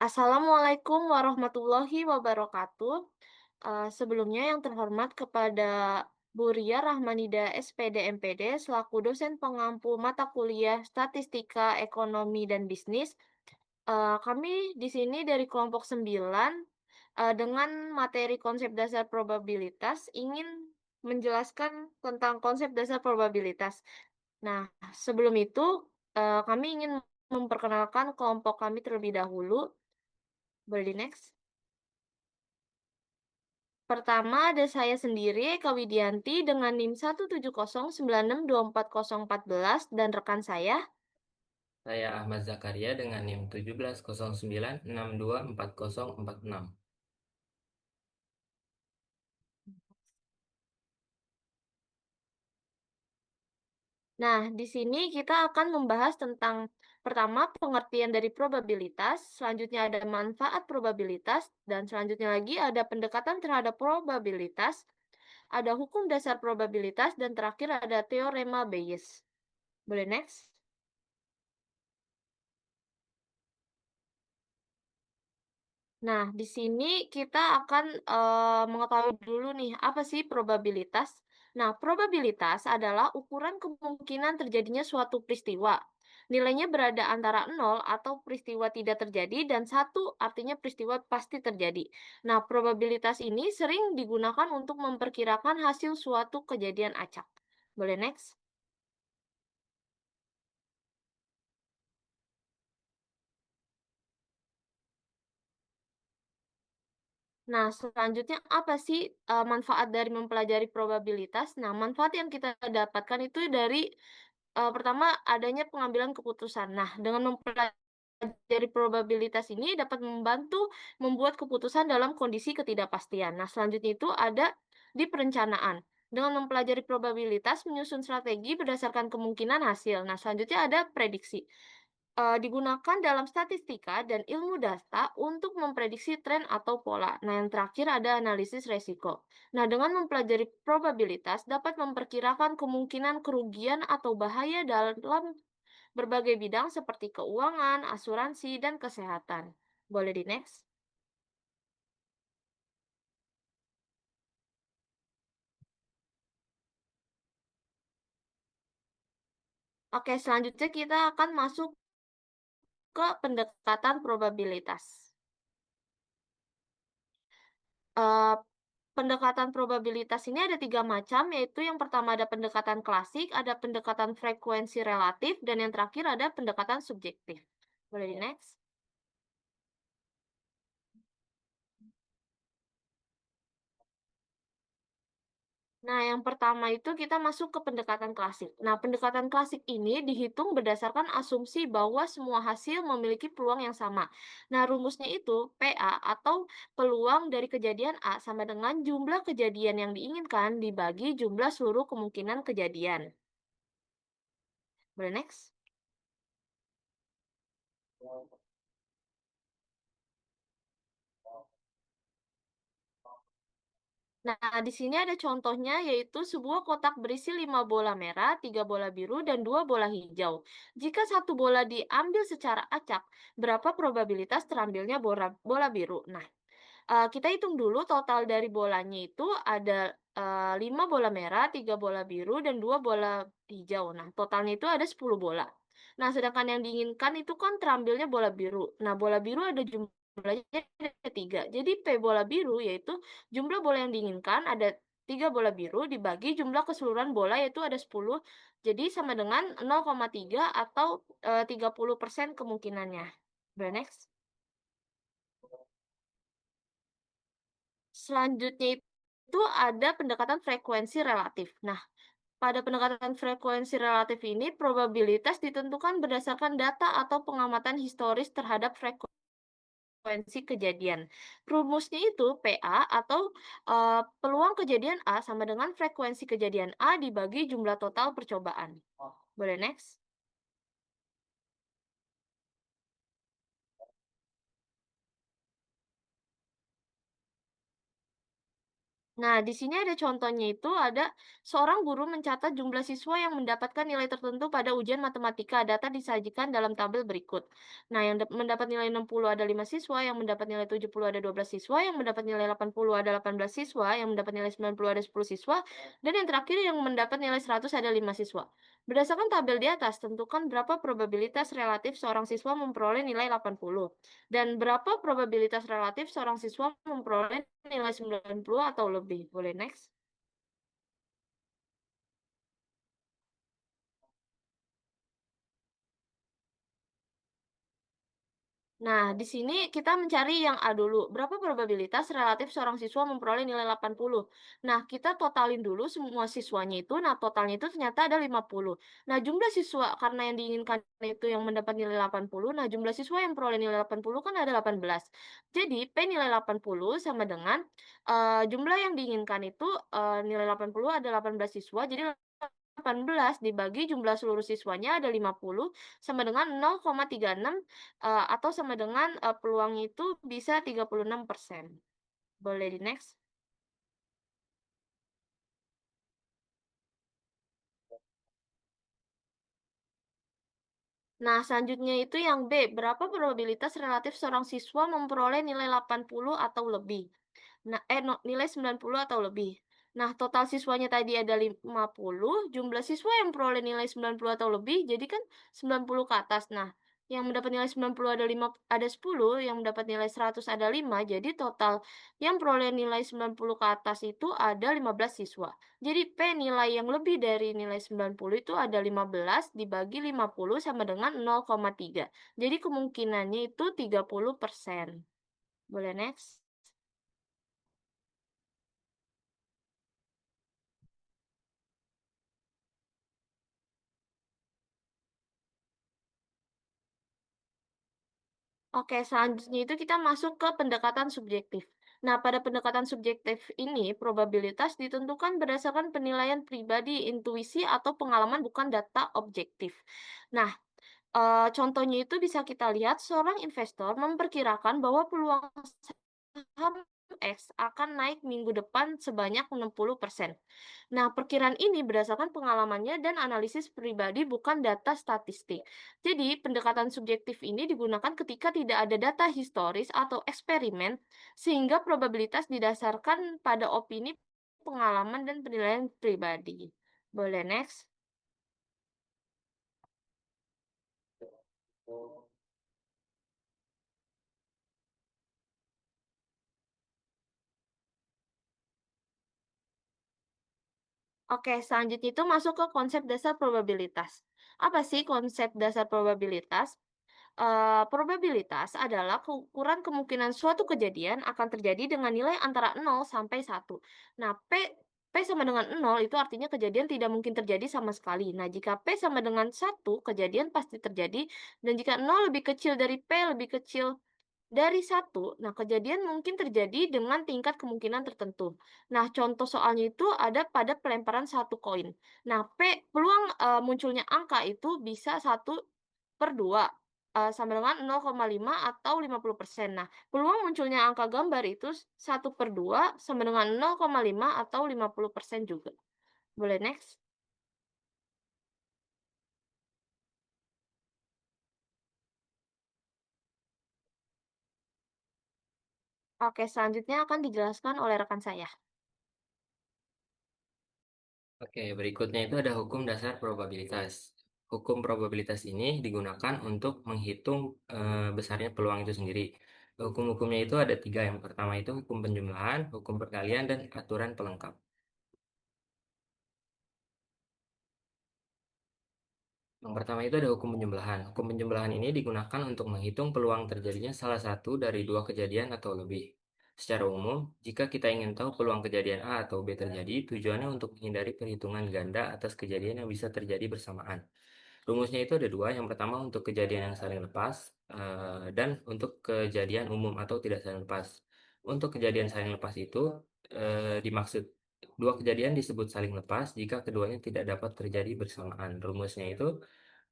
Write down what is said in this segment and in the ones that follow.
Assalamualaikum warahmatullahi wabarakatuh. Sebelumnya yang terhormat kepada Bu Ria Rahmanida SPD MPD selaku dosen pengampu mata kuliah Statistika, Ekonomi, dan Bisnis. Kami di sini dari kelompok 9 dengan materi konsep dasar probabilitas ingin menjelaskan tentang konsep dasar probabilitas. Nah, sebelum itu kami ingin memperkenalkan kelompok kami terlebih dahulu. Boleh di next? Pertama ada saya sendiri, Eka Widianti, dengan NIM 17096240414 dan rekan saya. Saya Ahmad Zakaria dengan NIM 1709624046. Nah, di sini kita akan membahas tentang pertama pengertian dari probabilitas, selanjutnya ada manfaat probabilitas, dan selanjutnya lagi ada pendekatan terhadap probabilitas, ada hukum dasar probabilitas, dan terakhir ada teorema Bayes. Boleh next? Nah, di sini kita akan mengetahui dulu nih, apa sih probabilitas? Nah, probabilitas adalah ukuran kemungkinan terjadinya suatu peristiwa. Nilainya berada antara 0 atau peristiwa tidak terjadi dan 1 artinya peristiwa pasti terjadi. Nah, probabilitas ini sering digunakan untuk memperkirakan hasil suatu kejadian acak. Boleh next? Nah, selanjutnya apa sih manfaat dari mempelajari probabilitas? Nah, manfaat yang kita dapatkan itu dari pertama adanya pengambilan keputusan. Nah, dengan mempelajari probabilitas ini dapat membantu membuat keputusan dalam kondisi ketidakpastian. Nah, selanjutnya itu ada di perencanaan. Dengan mempelajari probabilitas, menyusun strategi berdasarkan kemungkinan hasil. Nah, selanjutnya ada prediksi. Digunakan dalam statistika dan ilmu data untuk memprediksi tren atau pola. Nah, yang terakhir ada analisis resiko. Nah, dengan mempelajari probabilitas dapat memperkirakan kemungkinan kerugian atau bahaya dalam berbagai bidang seperti keuangan, asuransi, dan kesehatan. Boleh di next? Oke, selanjutnya kita akan masuk ke pendekatan probabilitas. Eh, Pendekatan probabilitas ini ada 3 macam, yaitu yang pertama ada pendekatan klasik, ada pendekatan frekuensi relatif, dan yang terakhir ada pendekatan subjektif. Boleh di next? Nah, yang pertama itu kita masuk ke pendekatan klasik. Nah, pendekatan klasik ini dihitung berdasarkan asumsi bahwa semua hasil memiliki peluang yang sama. Nah, rumusnya itu PA atau peluang dari kejadian A sama dengan jumlah kejadian yang diinginkan dibagi jumlah seluruh kemungkinan kejadian. Boleh next? Nah, di sini ada contohnya yaitu sebuah kotak berisi 5 bola merah, 3 bola biru, dan 2 bola hijau. Jika satu bola diambil secara acak, berapa probabilitas terambilnya bola biru? Nah, kita hitung dulu total dari bolanya itu ada 5 bola merah, 3 bola biru, dan 2 bola hijau. Nah, totalnya itu ada 10 bola. Nah, sedangkan yang diinginkan itu kan terambilnya bola biru. Nah, bola biru ada jumlahnya ada 3. Jadi P bola biru yaitu jumlah bola yang diinginkan ada 3 bola biru dibagi jumlah keseluruhan bola yaitu ada 10. Jadi sama dengan 0,3 atau 30% kemungkinannya. Boleh next? Selanjutnya itu ada pendekatan frekuensi relatif. Nah, pada pendekatan frekuensi relatif ini, probabilitas ditentukan berdasarkan data atau pengamatan historis terhadap frekuensi kejadian. Rumusnya itu PA atau peluang kejadian A sama dengan frekuensi kejadian A dibagi jumlah total percobaan. Boleh next? Nah, di sini ada contohnya itu ada seorang guru mencatat jumlah siswa yang mendapatkan nilai tertentu pada ujian matematika. Data disajikan dalam tabel berikut. Nah, yang mendapat nilai 60 ada 5 siswa, yang mendapat nilai 70 ada 12 siswa, yang mendapat nilai 80 ada 18 siswa, yang mendapat nilai 90 ada 10 siswa, dan yang terakhir yang mendapat nilai 100 ada 5 siswa. Berdasarkan tabel di atas, tentukan berapa probabilitas relatif seorang siswa memperoleh nilai 80. Dan berapa probabilitas relatif seorang siswa memperoleh nilai 90 atau lebih? Boleh next? Nah, di sini kita mencari yang A dulu. Berapa probabilitas relatif seorang siswa memperoleh nilai 80? Nah, kita totalin dulu semua siswanya itu. Nah, totalnya itu ternyata ada 50. Nah, jumlah siswa karena yang diinginkan itu yang mendapat nilai 80. Nah, jumlah siswa yang memperoleh nilai 80 kan ada 18. Jadi, P nilai 80 sama dengan jumlah yang diinginkan itu nilai 80 ada 18 siswa. Jadi 18 dibagi jumlah seluruh siswanya ada 50 sama dengan 0,36 atau sama dengan, peluangnya itu bisa 36%. Boleh di-next? Nah, selanjutnya itu yang B, berapa probabilitas relatif seorang siswa memperoleh nilai 80 atau lebih? Nah, nilai 90 atau lebih. Nah, total siswanya tadi ada 50, jumlah siswa yang peroleh nilai 90 atau lebih, jadi kan 90 ke atas. Nah, yang mendapat nilai 90 ada 10, yang mendapat nilai 100 ada 5, jadi total yang peroleh nilai 90 ke atas itu ada 15 siswa. Jadi P nilai yang lebih dari nilai 90 itu ada 15 dibagi 50 sama dengan 0,3. Jadi kemungkinannya itu 30%. Boleh next? Oke, selanjutnya itu kita masuk ke pendekatan subjektif. Nah, pada pendekatan subjektif ini, probabilitas ditentukan berdasarkan penilaian pribadi, intuisi, atau pengalaman bukan data objektif. Nah, contohnya itu bisa kita lihat seorang investor memperkirakan bahwa peluang saham X akan naik minggu depan sebanyak 60%. Nah, perkiraan ini berdasarkan pengalamannya dan analisis pribadi bukan data statistik. Jadi, pendekatan subjektif ini digunakan ketika tidak ada data historis atau eksperimen, sehingga probabilitas didasarkan pada opini, pengalaman, dan penilaian pribadi. Boleh next? Oke, selanjutnya itu masuk ke konsep dasar probabilitas. Apa sih konsep dasar probabilitas? Probabilitas adalah ukuran kemungkinan suatu kejadian akan terjadi dengan nilai antara 0 sampai 1. Nah, P sama dengan 0 itu artinya kejadian tidak mungkin terjadi sama sekali. Nah, jika P sama dengan 1, kejadian pasti terjadi. Dan jika 0 lebih kecil dari P lebih kecil dari 1, nah kejadian mungkin terjadi dengan tingkat kemungkinan tertentu. Nah, contoh soalnya itu ada pada pelemparan satu koin. Nah, peluang munculnya angka itu bisa 1/2, sama dengan 0,5 atau 50%. Nah, peluang munculnya angka gambar itu 1/2 sama dengan 0,5 atau 50% juga. Boleh next? Oke, selanjutnya akan dijelaskan oleh rekan saya. Oke, berikutnya itu ada hukum dasar probabilitas. Hukum probabilitas ini digunakan untuk menghitung besarnya peluang itu sendiri. Hukum-hukumnya itu ada tiga. Yang pertama itu hukum penjumlahan, hukum perkalian, dan aturan pelengkap. Yang pertama itu ada hukum penjumlahan. Hukum penjumlahan ini digunakan untuk menghitung peluang terjadinya salah satu dari dua kejadian atau lebih. Secara umum, jika kita ingin tahu peluang kejadian A atau B terjadi, tujuannya untuk menghindari perhitungan ganda atas kejadian yang bisa terjadi bersamaan. Rumusnya itu ada dua. Yang pertama untuk kejadian yang saling lepas, dan untuk kejadian umum atau tidak saling lepas. Untuk kejadian saling lepas itu dimaksud dua kejadian disebut saling lepas jika keduanya tidak dapat terjadi bersamaan. Rumusnya itu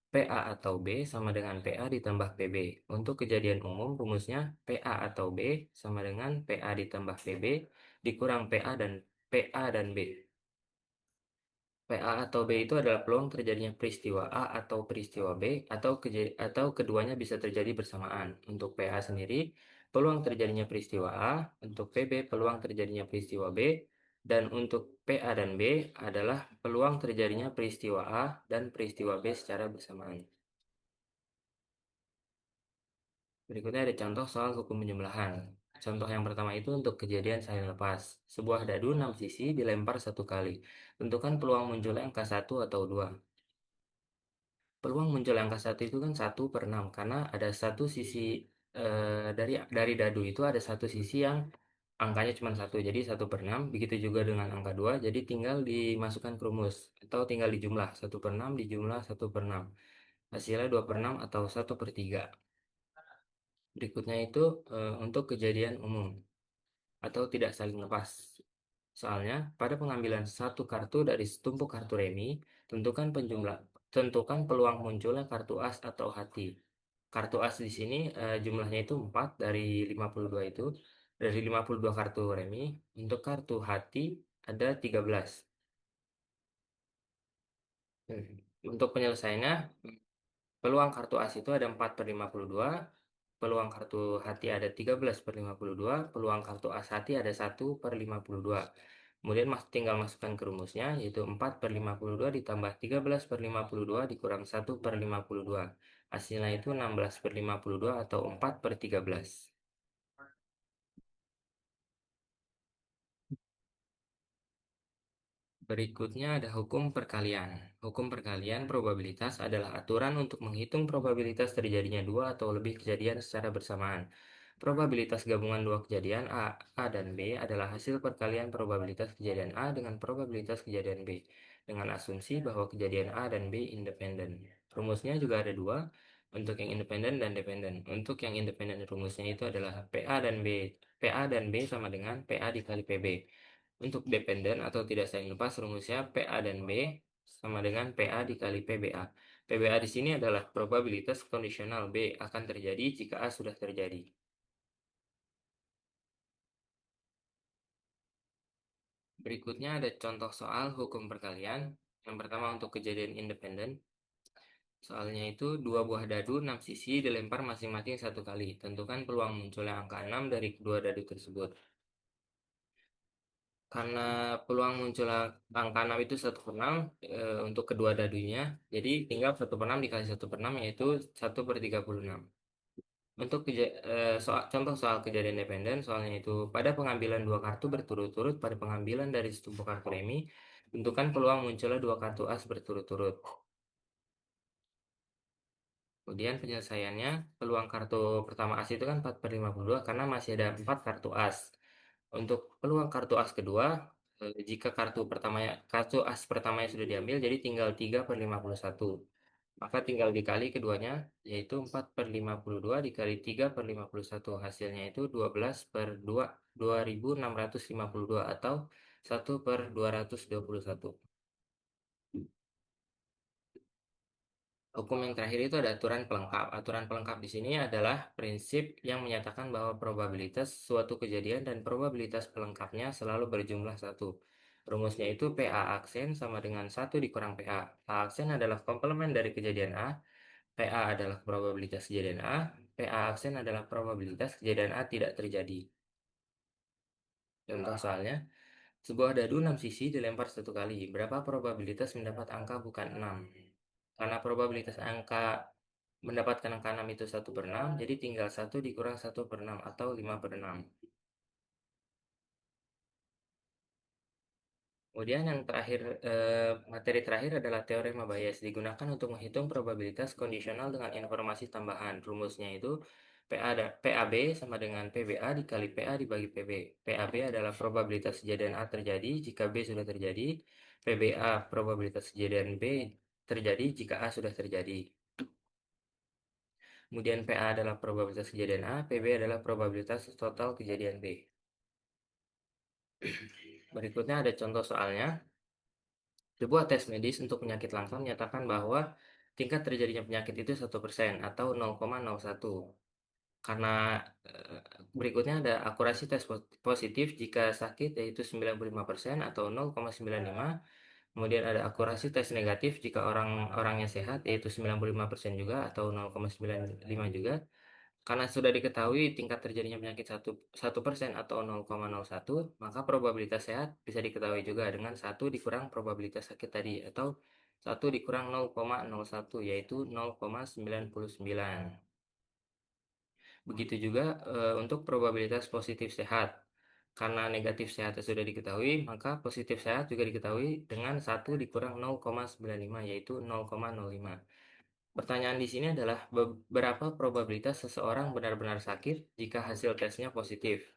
PA atau B sama dengan PA ditambah PB. Untuk kejadian umum, rumusnya PA atau B sama dengan PA ditambah PB dikurang PA dan PA dan B. PA atau B itu adalah peluang terjadinya peristiwa A atau peristiwa B atau keduanya bisa terjadi bersamaan. Untuk PA sendiri, peluang terjadinya peristiwa A, untuk PB peluang terjadinya peristiwa B, dan untuk PA dan B adalah peluang terjadinya peristiwa A dan peristiwa B secara bersamaan. Berikutnya ada contoh soal hukum penjumlahan. Contoh yang pertama itu untuk kejadian salin lepas. Sebuah dadu 6 sisi dilempar satu kali. Tentukan peluang munculnya angka 1 atau 2. Peluang muncul angka 1 itu kan 1/6 karena ada satu sisi dari dadu itu ada satu sisi yang angkanya cuma 1, jadi 1/6. Begitu juga dengan angka 2, jadi tinggal dimasukkan ke rumus atau tinggal dijumlah 1/6 dijumlah 1/6. Hasilnya 2/6 atau 1/3. Berikutnya itu untuk kejadian umum atau tidak saling lepas. Soalnya, pada pengambilan satu kartu dari setumpuk kartu remi, tentukan peluang munculnya kartu as atau hati. Kartu as di sini jumlahnya itu 4 dari 52 itu. Dari 52 kartu remi, untuk kartu hati ada 13. Untuk penyelesaiannya, peluang kartu as itu ada 4/52, peluang kartu hati ada 13/52, peluang kartu as hati ada 1/52. Kemudian tinggal masukkan ke rumusnya, yaitu 4/52 ditambah 13/52 dikurang 1/52. Hasilnya itu 16/52 atau 4/13. Berikutnya ada hukum perkalian. Hukum perkalian probabilitas adalah aturan untuk menghitung probabilitas terjadinya dua atau lebih kejadian secara bersamaan. Probabilitas gabungan dua kejadian A dan B adalah hasil perkalian probabilitas kejadian A dengan probabilitas kejadian B, dengan asumsi bahwa kejadian A dan B independen. Rumusnya juga ada dua, untuk yang independen dan dependen. Untuk yang independen rumusnya itu adalah PA dan B sama dengan PA dikali PB. Untuk dependen atau tidak saling lepas, rumusnya PA dan B sama dengan PA dikali PBA. PBA di sini adalah probabilitas kondisional B akan terjadi jika A sudah terjadi. Berikutnya ada contoh soal hukum perkalian. Yang pertama untuk kejadian independen. Soalnya itu dua buah dadu 6 sisi dilempar masing-masing satu kali. Tentukan peluang munculnya angka 6 dari kedua dadu tersebut. Karena peluang muncul angka 6 itu 1/6 untuk kedua dadunya, jadi tinggal 1/6 dikali 1/6 yaitu 1/36. Untuk contoh soal kejadian dependen, soalnya itu pada pengambilan dua kartu berturut-turut pada pengambilan dari setumpuk kartu remi, tentukan peluang munculnya dua kartu as berturut-turut. Kemudian penyelesaiannya, peluang kartu pertama as itu kan 4/52 karena masih ada 4 kartu as. Untuk peluang kartu as kedua, jika kartu as pertamanya sudah diambil, jadi tinggal 3/51. Maka tinggal dikali keduanya, yaitu 4/52 dikali 3/51. Hasilnya itu 2652 atau 1/221. Hukum yang terakhir itu ada aturan pelengkap. Aturan pelengkap di sini adalah prinsip yang menyatakan bahwa probabilitas suatu kejadian dan probabilitas pelengkapnya selalu berjumlah satu. Rumusnya itu PA aksen sama dengan 1 dikurang PA. A aksen adalah komplemen dari kejadian A, PA adalah probabilitas kejadian A, PA aksen adalah probabilitas kejadian A tidak terjadi. Contoh soalnya, sebuah dadu 6 sisi dilempar satu kali. Berapa probabilitas mendapat angka bukan 6? Karena probabilitas mendapatkan angka 6 itu 1/6, jadi tinggal 1 dikurang 1/6 atau 5/6. Kemudian yang terakhir, materi terakhir adalah teorema Bayes, digunakan untuk menghitung probabilitas kondisional dengan informasi tambahan. Rumusnya itu PAB sama dengan PBA dikali PA dibagi PB. PAB adalah probabilitas kejadian A terjadi jika B sudah terjadi. PBA probabilitas kejadian B terjadi jika A sudah terjadi. Kemudian PA adalah probabilitas kejadian A, PB adalah probabilitas total kejadian B. Berikutnya ada contoh soalnya. Sebuah tes medis untuk penyakit langka menyatakan bahwa tingkat terjadinya penyakit itu 1% atau 0,01. Karena, berikutnya ada akurasi tes positif jika sakit yaitu 95% atau 0,95, kemudian ada akurasi tes negatif jika orangnya sehat yaitu 95% juga atau 0,95 juga. Karena sudah diketahui tingkat terjadinya penyakit 1% atau 0,01, maka probabilitas sehat bisa diketahui juga dengan 1 probabilitas sakit tadi atau 1 0,01 yaitu 0,99. Begitu juga, untuk probabilitas positif sehat. Karena negatif sehat sudah diketahui, maka positif sehat juga diketahui dengan 1 - 0,95 yaitu 0,05. Pertanyaan di sini adalah berapa probabilitas seseorang benar-benar sakit jika hasil tesnya positif?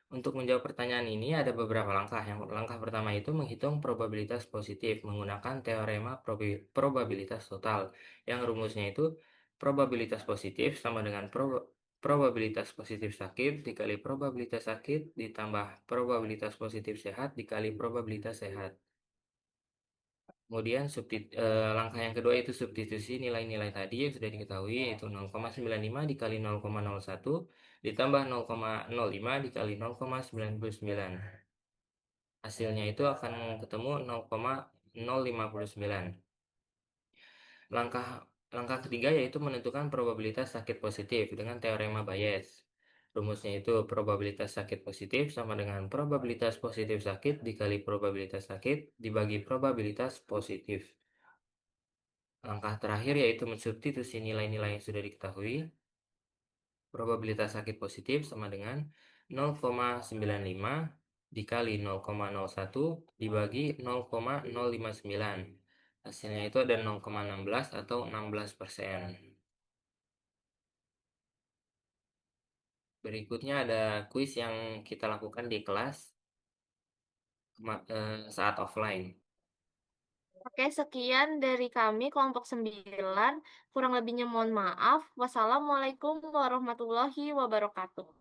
Untuk menjawab pertanyaan ini ada beberapa langkah. Yang langkah pertama itu menghitung probabilitas positif menggunakan teorema probabilitas total. Yang rumusnya itu probabilitas positif sama dengan probabilitas positif sakit dikali probabilitas sakit ditambah probabilitas positif sehat dikali probabilitas sehat. Kemudian langkah yang kedua itu substitusi nilai-nilai tadi yang sudah diketahui yaitu 0,95 dikali 0,01 ditambah 0,05 dikali 0,99. Hasilnya itu akan ketemu 0,059. Langkah langkah ketiga yaitu menentukan probabilitas sakit positif dengan teorema Bayes. Rumusnya itu probabilitas sakit positif sama dengan probabilitas positif sakit dikali probabilitas sakit dibagi probabilitas positif. Langkah terakhir yaitu mensubstitusi nilai-nilai yang sudah diketahui. Probabilitas sakit positif sama dengan 0,95 dikali 0,01 dibagi 0,059. Hasilnya itu ada 0,16 atau 16%. Berikutnya ada kuis yang kita lakukan di kelas saat offline. Oke, sekian dari kami kelompok 9. Kurang lebihnya mohon maaf. Wassalamualaikum warahmatullahi wabarakatuh.